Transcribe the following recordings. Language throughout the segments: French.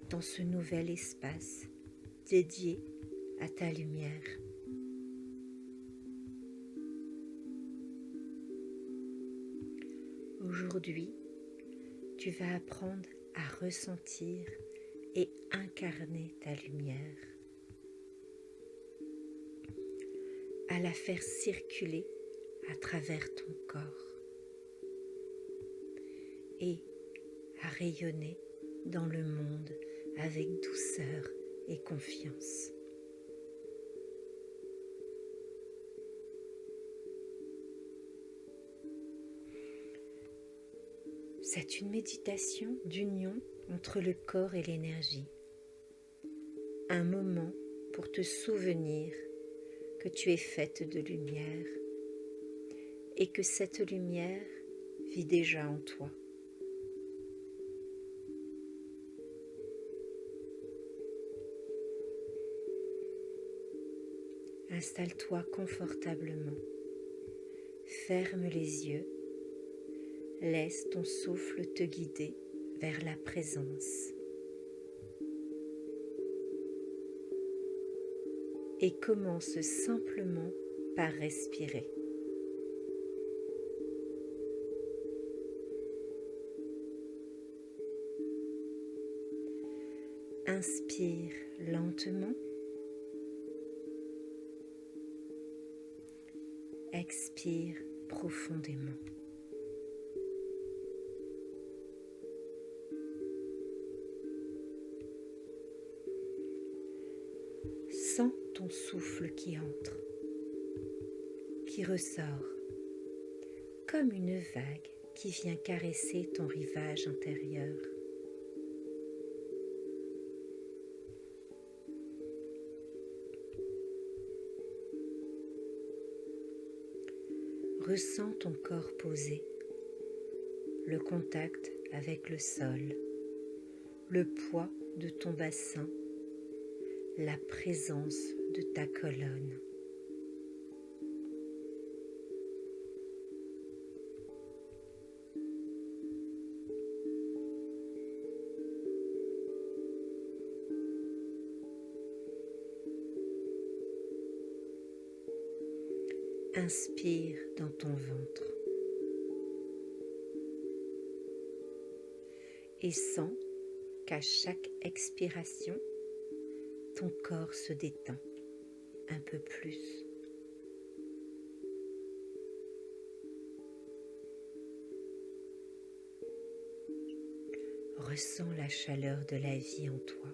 dans ce nouvel espace dédié à ta lumière. Aujourd'hui, tu vas apprendre à ressentir et incarner ta lumière, à la faire circuler à travers ton corps et à rayonner dans le monde avec douceur et confiance. C'est une méditation d'union entre le corps et l'énergie. Un moment pour te souvenir que tu es faite de lumière et que cette lumière vit déjà en toi. Installe-toi confortablement, ferme les yeux, laisse ton souffle te guider vers la présence et commence simplement par respirer. Inspire lentement, expire profondément. Sens ton souffle qui entre, qui ressort, comme une vague qui vient caresser ton rivage intérieur. Ressens ton corps posé, le contact avec le sol, le poids de ton bassin, la présence de ta colonne. Inspire dans ton ventre et sens qu'à chaque expiration, ton corps se détend un peu plus. Ressens la chaleur de la vie en toi.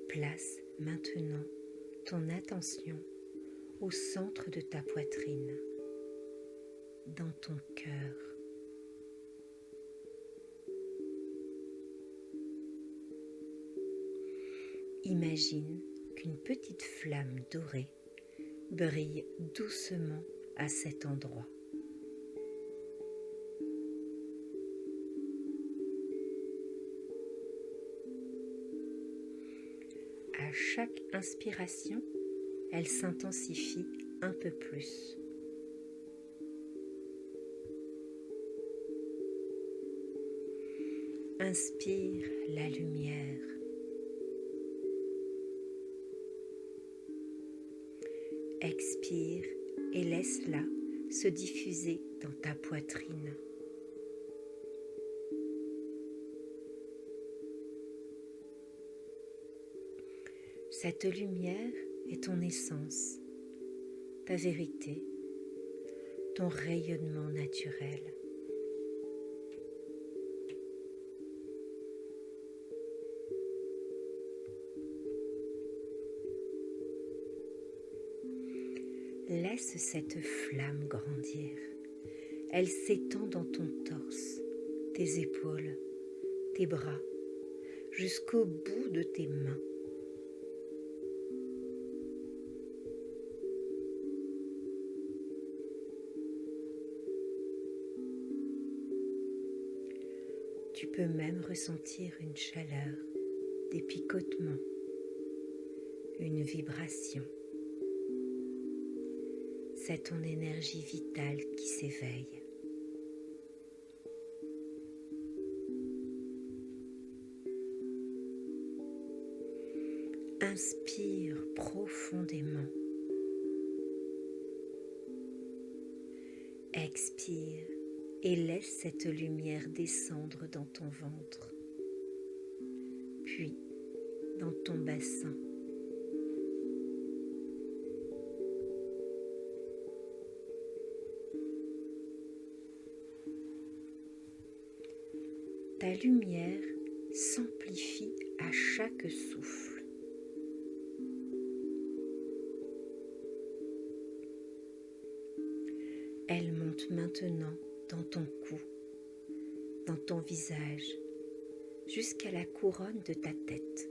Place maintenant ton attention au centre de ta poitrine, dans ton cœur. Imagine qu'une petite flamme dorée brille doucement à cet endroit. À chaque inspiration, elle s'intensifie un peu plus. Inspire la lumière. Expire et laisse-la se diffuser dans ta poitrine. Cette lumière est ton essence, ta vérité, ton rayonnement naturel. Laisse cette flamme grandir. Elle s'étend dans ton torse, tes épaules, tes bras, jusqu'au bout de tes mains. Tu peux même ressentir une chaleur, des picotements, une vibration. C'est ton énergie vitale qui s'éveille. Inspire profondément. Expire et laisse cette lumière descendre dans ton ventre, puis dans ton bassin. Ta lumière s'amplifie à chaque souffle. Elle monte maintenant dans ton cou, dans ton visage, jusqu'à la couronne de ta tête.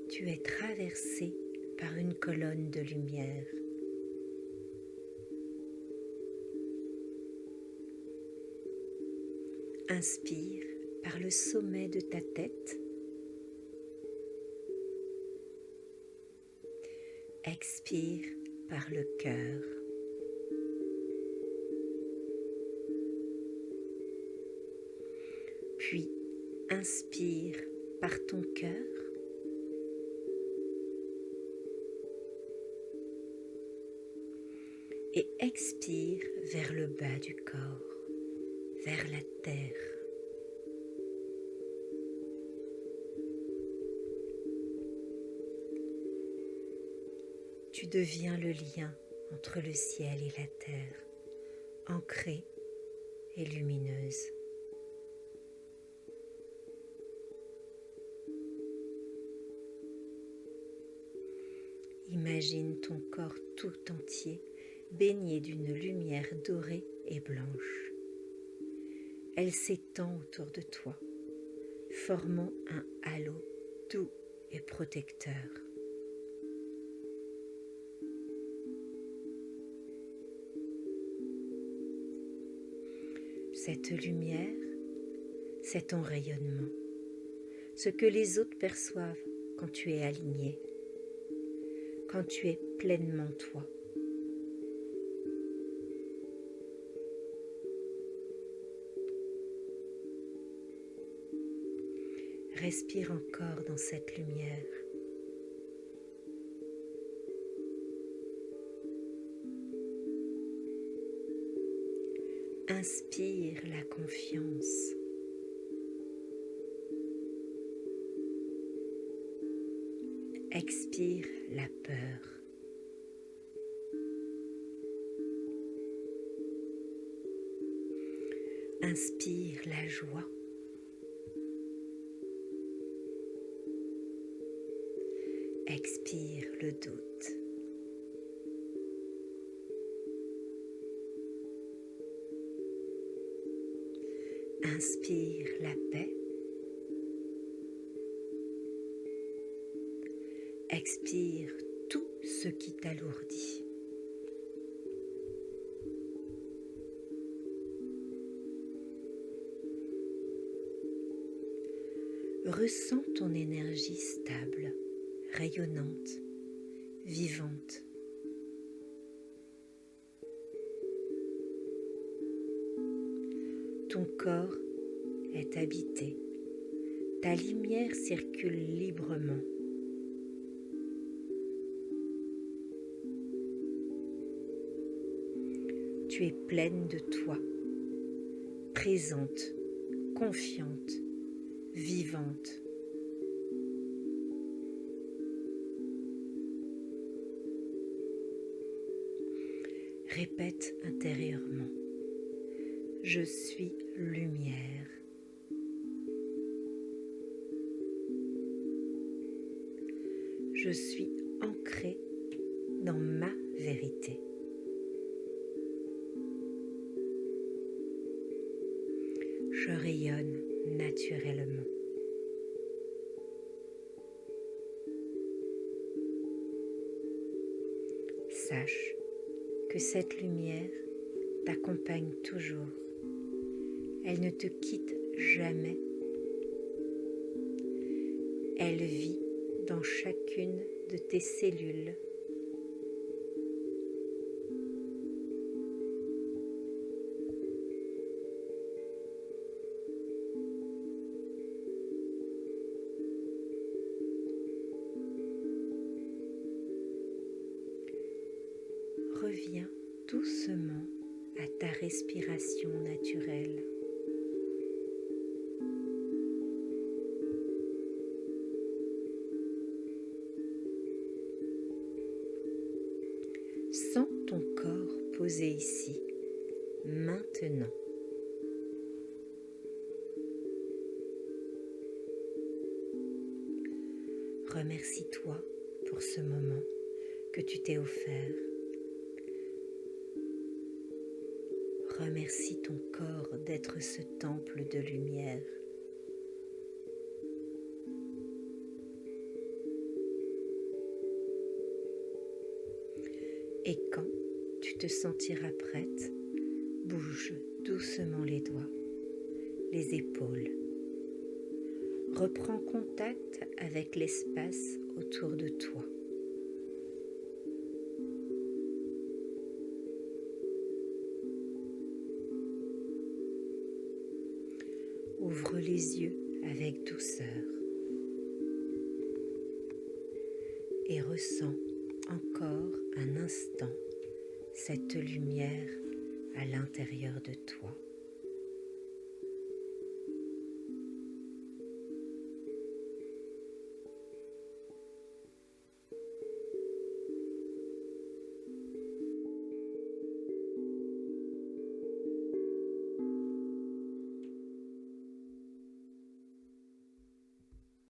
Tu es traversé par une colonne de lumière. Inspire par le sommet de ta tête. Expire par le cœur. Puis inspire par ton cœur. Et expire vers le bas du corps, vers la terre. Tu deviens le lien entre le ciel et la terre, ancrée et lumineuse. Imagine ton corps tout entier baigné d'une lumière dorée et blanche. Elle s'étend autour de toi, formant un halo doux et protecteur. Cette lumière, c'est ton rayonnement, ce que les autres perçoivent quand tu es aligné, quand tu es pleinement toi. Respire encore dans cette lumière. Inspire la confiance. Expire la peur. Inspire la joie. Expire le doute. Inspire la paix. Expire tout ce qui t'alourdit. Ressens ton énergie stable, rayonnante, vivante. Ton corps est habité, ta lumière circule librement. Tu es pleine de toi, présente, confiante, vivante. Répète intérieurement. Je suis lumière. Je suis ancrée dans ma vérité. Je rayonne naturellement. Sache que cette lumière t'accompagne toujours. Elle ne te quitte jamais Elle vit dans chacune de tes cellules. Reviens doucement à ta respiration naturelle. Sens ton corps posé ici, maintenant. Remercie-toi pour ce moment que tu t'es offert. Remercie ton corps d'être ce temple de lumière. Et quand tu te sentiras prête, bouge doucement les doigts, les épaules. Reprends contact avec l'espace autour de toi. Ouvre les yeux avec douceur et ressens encore un instant cette lumière à l'intérieur de toi.